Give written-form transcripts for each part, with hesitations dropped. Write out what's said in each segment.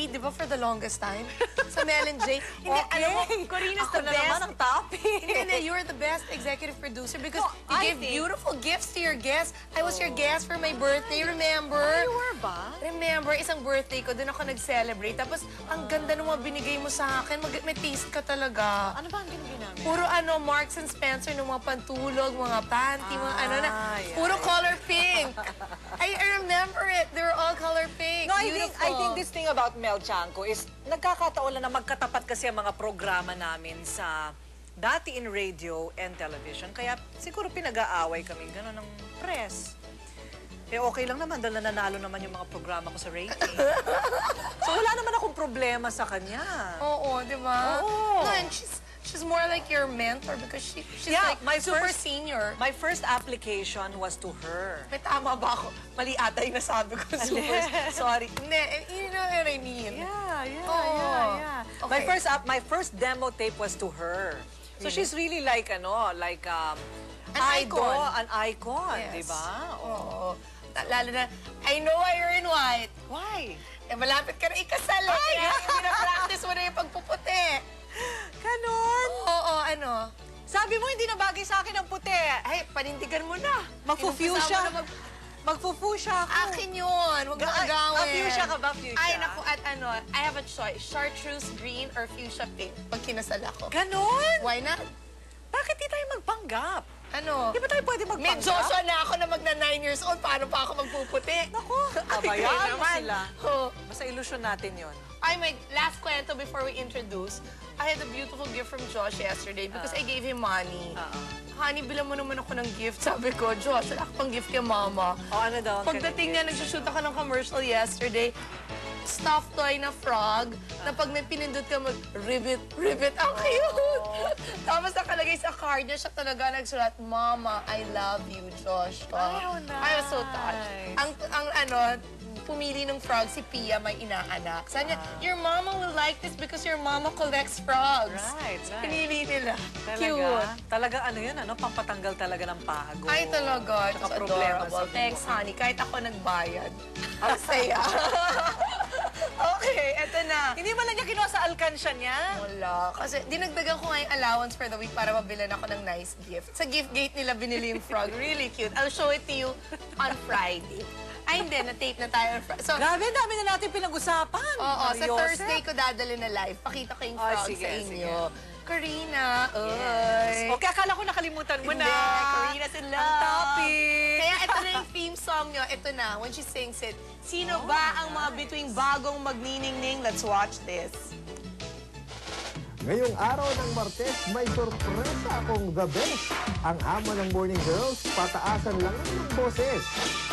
lead, di ba, for the longest time? Sa Mel and Jay. Hindi, Okay. alam mo, Corina's Ako the na best. naman ang topic. Hindi, you're the best executive producer because No, you I gave think- beautiful gifts to your guests. I was your guest for my birthday, remember? You were ba? Remember, isang birthday ko, doon ako nag-celebrate. Tapos, ang ganda ng mga binigay mo sa akin. May taste ka talaga. Ano ba ang binigay namin? Puro Marks and Spencer, ng mga pantulog, mga panty, mga ano na. yeah. Puro color pink. I remember it. They were all color pink. No, Beautiful. I think this thing about Mel Chanco is nagkakataon lang na magkatapat kasi ang mga programa namin sa dati in radio and television. Kaya siguro pinag-aaway kami gano'n ng press. Eh okay lang naman dahil nanalo naman yung mga programa ko sa rating. So wala naman akong problema sa kanya. Oo, di ba? Oo. No, and she's more like your mentor because she's Yeah, like my super first- senior. My first application was to her. May tama ba ako? Mali ata yung nasabi ko. Super. Sorry. Hindi, you know what I mean. Yeah. Okay. My first demo tape was to her. So she's really like an icon. An icon, Yes. di ba? Oo. Lalo na, I know why you're in white. Why? Eh, malapit ka na ikasal. Kaya pinapractice mo na yung pagpuputi. Ganon? Oo, ano? Sabi mo, hindi na bagay sa akin ang puti. Ay, panindigan mo na. Magfu-fuchsia. Inumpisa mo na Magfu-fuchsia ako. Akin yun. Huwag mo agawin. Fuchsia ka ba, fuchsia? Ay, naku, at ano, I have a choice. Chartreuse green or fuchsia pink pag kinasal ako. Ganon? Why not? Bakit di tayo magpanggap? Ano? Di ba tayo pwede May magpanggap? Joshua na ako na magna 9 years old. Paano pa ako magpuputi? Naku, Ay, abayaan mo naman. sila. Oh. Basta ilusyon natin yon. Ay, my last kwento before we introduce. I had a beautiful gift from Josh yesterday because I gave him money. Honey, bilang mo naman ako ng gift. Sabi ko, Josh, wala ka pang gift kay mama. O ano daw? ang Pagdating niya, nagsushoot ako ng commercial yesterday. Stuffed toy na frog, na pag may pinindot ka mag-ribbit, ribbit. Ang cute! Tapos nakalagay sa card niya, siya talaga nagsulat, Mama, I love you, Josh. How nice. I was so touched. Ang pumili ng frog, si Pia, may inaanak. Sabi niya, your mama will like this because your mama collects frogs. Right. Pinili nila. Talaga? Cute. Talaga ano yun, pampatanggal talaga ng pagod. Ay, talaga. It was Tsaka problema adorable. sa buhay. Thanks, honey. Kahit ako nagbayad. Ang saya. Okay, eto na. Hindi mo lang niya kinuha sa alkansya niya? Wala. Kasi dinagdagan ko nga yung allowance for the week para mabilan ako ng nice gift. Sa gift gate nila binili yung frog. Really cute. I'll show it to you on Friday. Ay, hindi. Na-tape na tayo on Friday. So, Grabe, dami na natin pinag-usapan. oo, sa Mariose. Thursday ko dadali na live. Pakita ko yung frog sige, sa inyo. sige. Karina, oy. Okay, akala ko nakalimutan mo na. Hindi, Karina's in love. Ang topic. Kaya ito na yung theme song nyo. Ito na, when she sings it. Sino ba ang mga between bagong magniningning? Let's watch this. Ngayong araw ng Martes, may sorpresa akong the best. Ang ama ng Morning Girls, pataasan lang ng boses.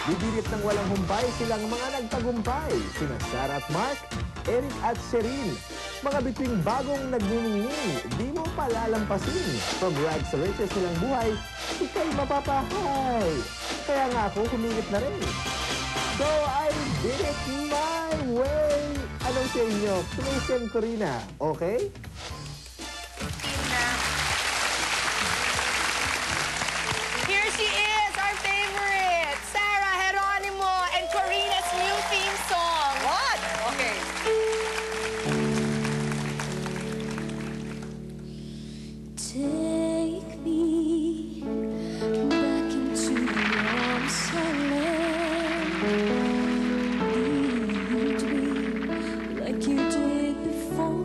Bibirit ng walang humpay silang mga nagtagumpay. Sina Sarah at Mark, Eric at Sherin. Mga bituing bagong nagniningning, di mo palalampasin. From rags to riches silang buhay, ika'y mapapahay. Kaya nga ako humingit na rin. So I did it my way. Anong sa inyo? Place and Corina, okay? Here she is, our favorite, Sarah Geronimo and Corina's new theme song. What? Okay. Take me back into your arms, lead me like you did before.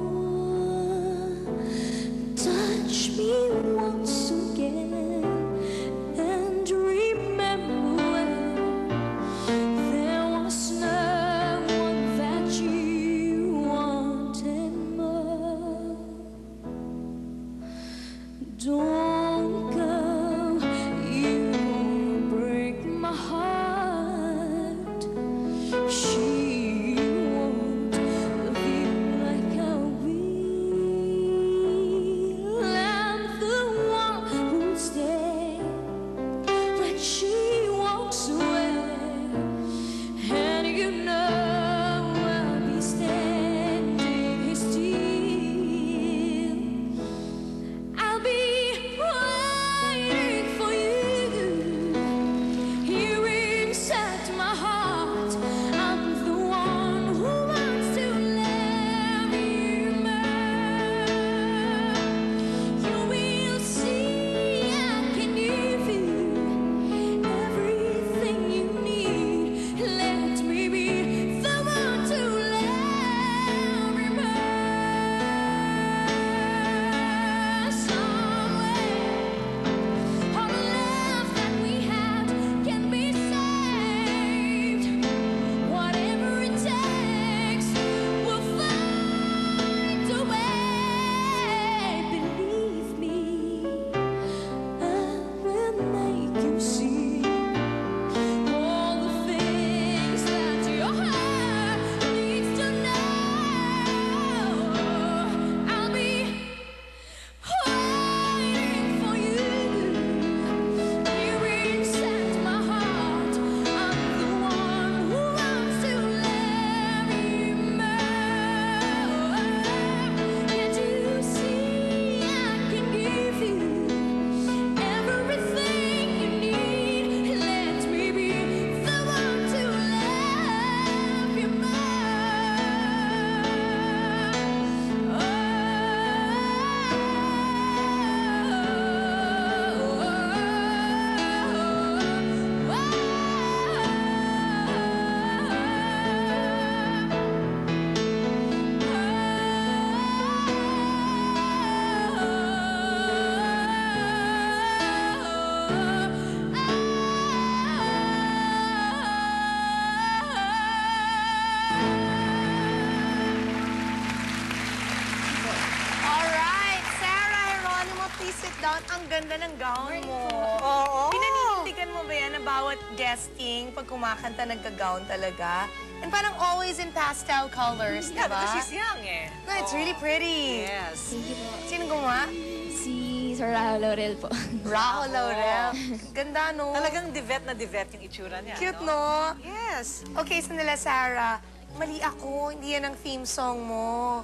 down. Ang ganda ng gown mo. Oo. Pinaninindigan mo ba yan na bawat guesting, pag kumakanta, nagka-gown talaga? And parang always in pastel colors, di Yeah, ba? because she's young eh. No, it's really pretty. Yes. Thank you po. Sino gumawa? Si Sir Raul Laurel po. Raul Laurel. Ganda, no? Talagang divet na divet yung itsura niya. Cute, no? Yes. Okay, sandali, Sarah. Mali ako. Hindi yan ang theme song mo.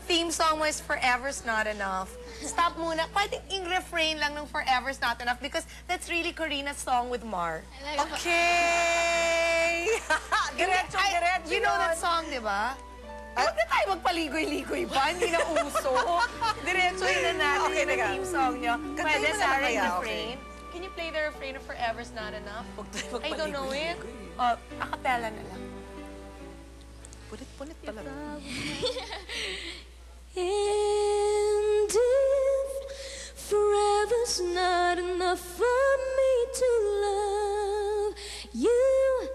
Theme song mo is Forever's Not Enough. Stop muna. Pwede in-refrain lang ng Forever's Not Enough because that's really Karina's song with Mar. Okay. Diretso, Ay, diretso. you know that yun. song, di ba? Huwag na tayo magpaligoy-ligoy pa. Hindi na uso. Diretso yun na natin Okay, yung teka. theme song nyo. Kantahin Pwede, mo na Sarah, kaya, yung okay. refrain. Can you play the refrain of Forever's Not Enough? Huwag tayo I don't know it. magpaligoy-ligoy. Acapella na lang. Punit-punit pala. And if forever's not enough for me to love you,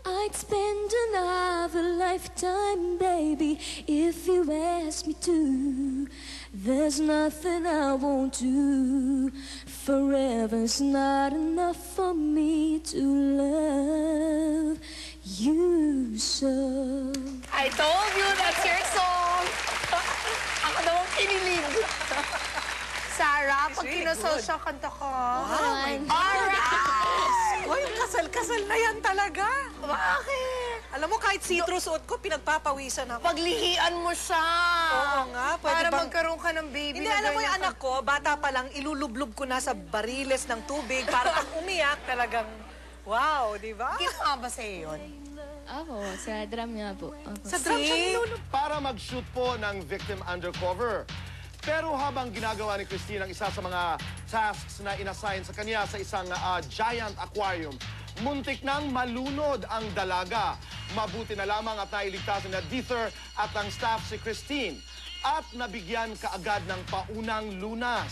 I'd spend another lifetime, baby, if you ask me to. There's nothing I won't do. Forever's not enough for me to love you so. I told you, that's your song. Ako daw ang kinilig. Sarah, pag really kinasal good. siya, kanta ka. Alright. Alright! Uy, kasal-kasal na yan talaga. Bakit? Alam mo, kahit citrus suot ko, pinagpapawisan ako. Paglihian mo siya. Oo nga, pwede Para bang- magkaroon ka ng baby. Hindi, na alam mo yung ganyan anak ko, bata pa lang, ilulublob ko na sa bariles ng tubig para pag umiyak talagang, wow, di ba? Ginawa ba sa'yo yun? Ako, sa drum nga po. Opo. Sa drum siya nilulublob. Para mag-shoot po ng Victim Undercover. Pero habang ginagawa ni Christine ang isa sa mga tasks na inassign sa kanya sa isang giant aquarium, muntik nang malunod ang dalaga. Mabuti na lamang at nailigtas na Dither at ang staff si Christine at nabigyan kaagad ng paunang lunas.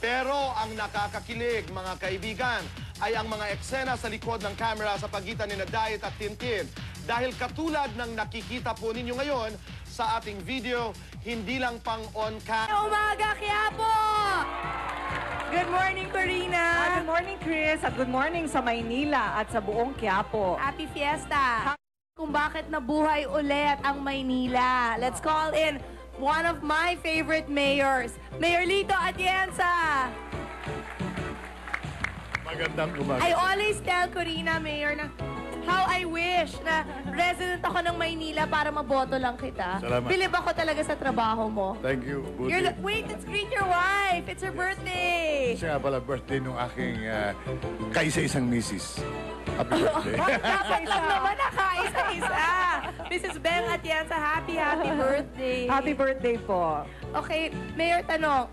Pero ang nakakakilig, mga kaibigan, ay ang mga eksena sa likod ng camera sa pagitan ni Diet at Tintin. Dahil katulad ng nakikita po ninyo ngayon sa ating video, hindi lang pang on-cam. Umaga, Quiapo! Good morning, Corina! Good morning, Chris, at good morning sa Maynila at sa buong Quiapo. Happy Fiesta! Kung bakit nabuhay ulit ang Maynila. Let's call in one of my favorite mayors, Mayor Lito Atienza. Magandang umaga. I always tell Corina, Mayor, na how I wish na resident ako ng Maynila para maboto lang kita. Salamat. Bilib ako talaga sa trabaho mo. Thank you, Buti. Wait, let's greet your wife. It's her birthday. Siya nga pala birthday nung aking kaisa-isang misis. Happy birthday. Lang naman nakaisa-isa. Mrs. Beng Atienza, happy birthday. Happy birthday po. Okay, Mayor, tanong.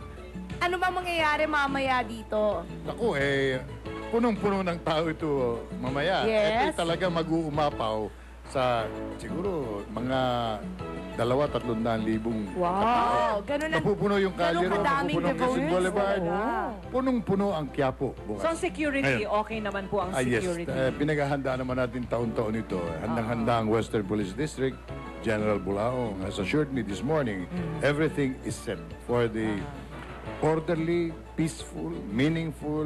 Ano ba mangyayari mamaya dito? Naku, punong-puno ng tao ito mamaya. Yes. Ito talaga mag-uumapaw sa siguro mga 200,000 Wow, ganun na. Napupuno yung kalye ganun ro, kadaming napupuno ang Quezon devotees. Boulevard. Talaga. Punong-puno ang Quiapo So, bukas. ang security, Ayun. okay naman po ang Yes, security. pinaghahandaan naman natin taon-taon ito. Handang-handa ang Western Police District. General Bulaong has assured me this morning everything is set for the orderly, peaceful, meaningful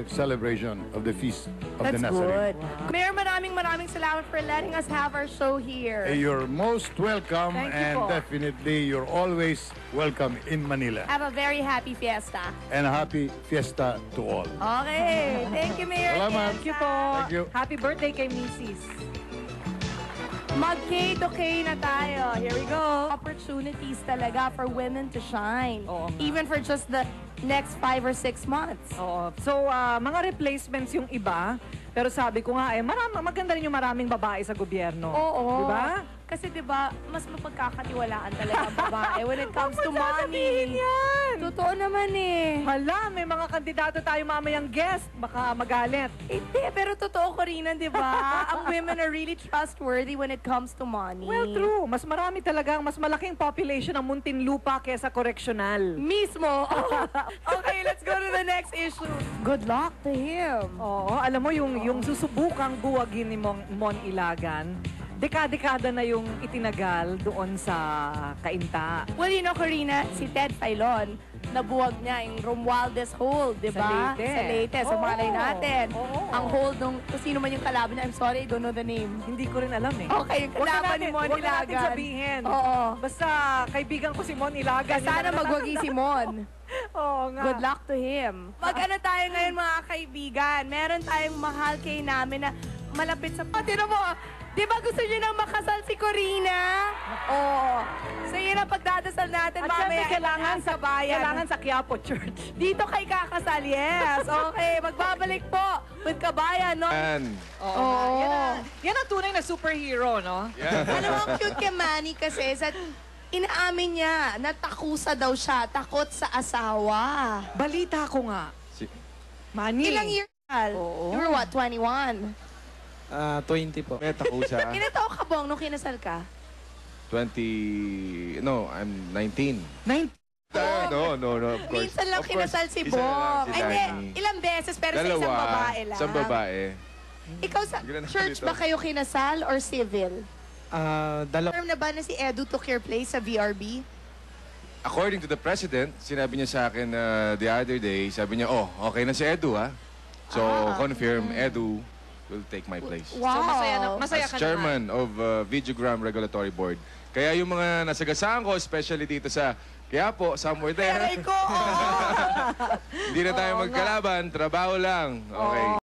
celebration of the Feast of the Nazarene. Mayor, maraming salamat for letting us have our show here. You're most welcome Thank you and po. definitely you're always welcome in Manila. Have a very happy fiesta. And a happy fiesta to all. Okay, thank you, Mayor. Salamat. Thank you po. Thank you. Happy birthday kay Mrs. Mag-K to K na tayo. Here we go. Opportunities talaga for women to shine. Oo nga. Even for just the next 5 or 6 months. Oo. So, mga replacements yung iba. Pero sabi ko nga, maganda rin yung maraming babae sa gobyerno. Oo. Di ba? Kasi 'di ba, mas mapagkakatiwalaan talaga ang babae when it comes to sasabihin money. yan? Totoo naman eh. Hala, may mga kandidato tayo mamayang guest. Baka magalit. Hindi, pero totoo ko rin, 'di ba? Ang women are really trustworthy when it comes to money. Well, true. Mas marami talagang, mas malaking population ng Muntinlupa kesa correctional. Mismo. Okay, let's go to the next issue. Good luck to him. Oo, alam mo yung susubukang buwagin ni Mon Ilagan, dekada-dekada na yung itinagal doon sa Cainta. Well, you know, Corina, si Ted Filon, nabuwag niya yung Romualdez Hold, di ba? Sa Leyte. Sa Leyte, sa Oo. malay natin. Oo. Ang hold nung, kung sino man yung kalaban niya, I'm sorry, I don't know the name. Hindi ko rin alam eh. Okay, yung Huwag na kalaban ni natin- Mon huwag na natin Ilagan. sabihin. Oo. Basta kaibigan ko si Mon Ilagan. Yun Sana ang magwagi si Mon. Oo nga. Good luck to him. Mag-ano tayo ngayon mga kaibigan? Meron tayong mahal kay namin na malapit sa... Tino mo, di ba gusto niyo nang makasal si Corina? Oo. So yun ang pagdadasal natin At mamaya. syempre, kailangan sa bayan. Kailangan sa Quiapo Church. Dito kay kakasal, yes. Okay, magbabalik po with Kabayan, no? Oo. Yan ang tunay na superhero, no? Alam mo, ang cute kay Manny kasi sa inaamin niya na takusa daw siya, takot sa asawa. Balita ko nga. Manny. Ilang years? Oo. You were what, 21? 20 po. May takusa. Ilan taon ka, Bong, nung kinasal ka? 20... No, I'm 19. No, of course. Minsan lang Of course, kinasal si isa na lang Bong. si Ay, Danny. hindi, ilang beses, pero sa Dalawa. isang babae lang. Isang babae. Ikaw sa Hindi ko na church nalito. ba kayo kinasal or civil? Dalawa. Confirm na ba na si Edu took your place sa VRB? According to the president, sinabi niya sa akin the other day, sabi niya, oh, okay na si Edu, ha? So, confirm, Edu will take my place. Wow. So, masaya As ka naman. chairman of Videogram Regulatory Board. Kaya yung mga nasagasaan ko, especially dito sa Quiapo, somewhere there, Aray ko, oo. hindi na tayo magkalaban, trabaho lang. Okay.